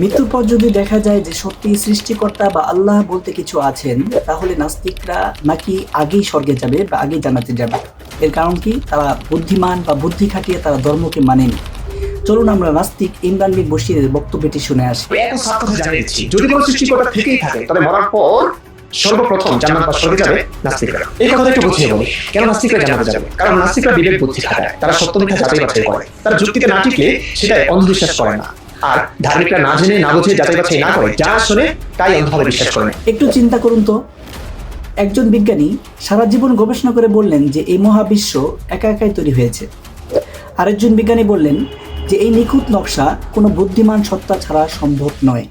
মৃত্যুর পর যদি দেখা যায় যে সত্যি সৃষ্টিকর্তা বা আল্লাহ বলতে কিছু আছেন, তাহলে নাস্তিকরা নাকি আগেই স্বর্গে যাবে বা আগেই জান্নাতে যাবে। এর কারণ কি? তারা বুদ্ধিমান বা বুদ্ধি খাটিয়ে তারা ধর্মকে মানেনি। চলুন আমরা নাস্তিক ইমরান বিন বশিরের বক্তব্যটি শুনে আসি। এখন সাত কথা জানিয়ে দিচ্ছি, যদি কোনো সৃষ্টিকর্তা থেকেই থাকে তবে মরার পর সর্বপ্রথম জান্নাত বা স্বর্গে যাবে নাস্তিকরা। এই কথাটা একটু বুঝিয়ে বলি, কেন নাস্তিকরা জান্নাতে যাবে? কারণ নাস্তিকরা বিবেক বুদ্ধি খাটায়, তারা সত্য মিথ্যা যাচাই বাছাই করে, তারা যুক্তিতে না টিকলে সেটা অন্ধবিশ্বাস করে না। আর ধার্মিকরা না জেনে না বুঝে যাচাই বাছাই না করে যা শুনে তাই অন্ধভাবে বিশ্বাস করে। একটু চিন্তা করুন তো, একজন বিজ্ঞানী সারা জীবন গবেষণা করে বললেন যে এই মহাবিশ্ব একা একাই তৈরি হয়েছে। আরেকজন বিজ্ঞানী বললেন যে এই নিখুঁত নকশা কোনো বুদ্ধিমান সত্তা ছাড়া সম্ভব নয়।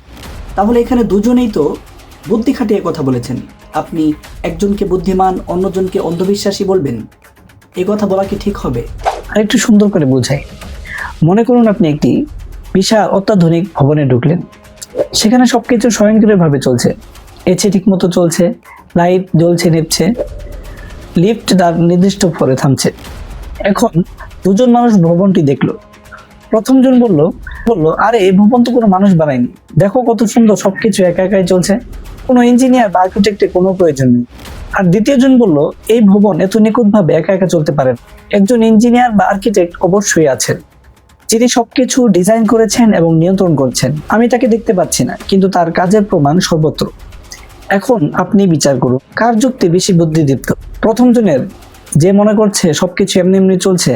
তাহলে এখানে দুজনেই তো বুদ্ধি খাটিয়ে কথা বলেছেন। আপনি একজনকে বুদ্ধিমান, অন্যজনকে অন্ধবিশ্বাসী বলবেন? এই কথা বলা কি ঠিক হবে? আর একটু সুন্দর করে বোঝাই। মনে করুন আপনি একটি বিশাল অত্যাধুনিক ভবনে ঢুকলেন। সেখানে সবকিছু স্বয়ংক্রিয়ভাবে চলছে, এসি ঠিক মতো চলছে, লাইট জ্বলছে নিভছে, লিফট তার নির্দিষ্ট ফ্লোরে থামছে। এখন দুজন মানুষ ভবনটি দেখলো। প্রথমজন বলল, আরে এই ভবন তো কোনো মানুষ বানায়নি, দেখো কত সুন্দর, সবকিছু একা একাই চলছে, কোনো ইঞ্জিনিয়ার বা আর্কিটেক্টের কোনো প্রয়োজন নেই। আর দ্বিতীয়জন বলল, এই ভবন এত নিখুঁতভাবে একা একা চলতে পারে না, একজন ইঞ্জিনিয়ার বা আর্কিটেক্ট অবশ্যই আছেন, যিনি সবকিছু ডিজাইন করেছেন এবং নিয়ন্ত্রণ করছেন। আমি তাকে দেখতে পাচ্ছি না, কিন্তু তার কাজের প্রমাণ সর্বত্র। এখন আপনি বিচার করুন, কার যুক্তি বেশি বুদ্ধিদীপ্ত? প্রথম জনের, যে মনে করছে সবকিছু এমনি এমনি চলছে,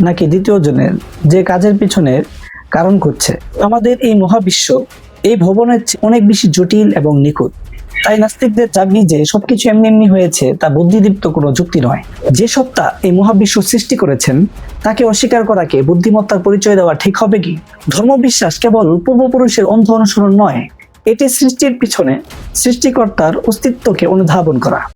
নাকি দ্বিতীয় জনের, যে কাজের পিছনে কারণ করছে? আমাদের এই মহাবিশ্ব এই ভবনের চেয়ে অনেক বেশি জটিল এবং নিখুঁত। তাই নাস্তিকদের দাবি যে সবকিছু এমনি এমনি হয়েছে তা বুদ্ধিদীপ্ত কোনো যুক্তি নয়। যে সত্তা এই মহাবিশ্ব সৃষ্টি করেছেন তাকে অস্বীকার করাকে বুদ্ধিমত্তার পরিচয় দেওয়া ঠিক হবে কি? ধর্মবিশ্বাস কেবল পূর্বপুরুষের অন্ধ অনুসরণ নয়, এটি সৃষ্টির পিছনে সৃষ্টিকর্তার অস্তিত্বকে অনুধাবন করা।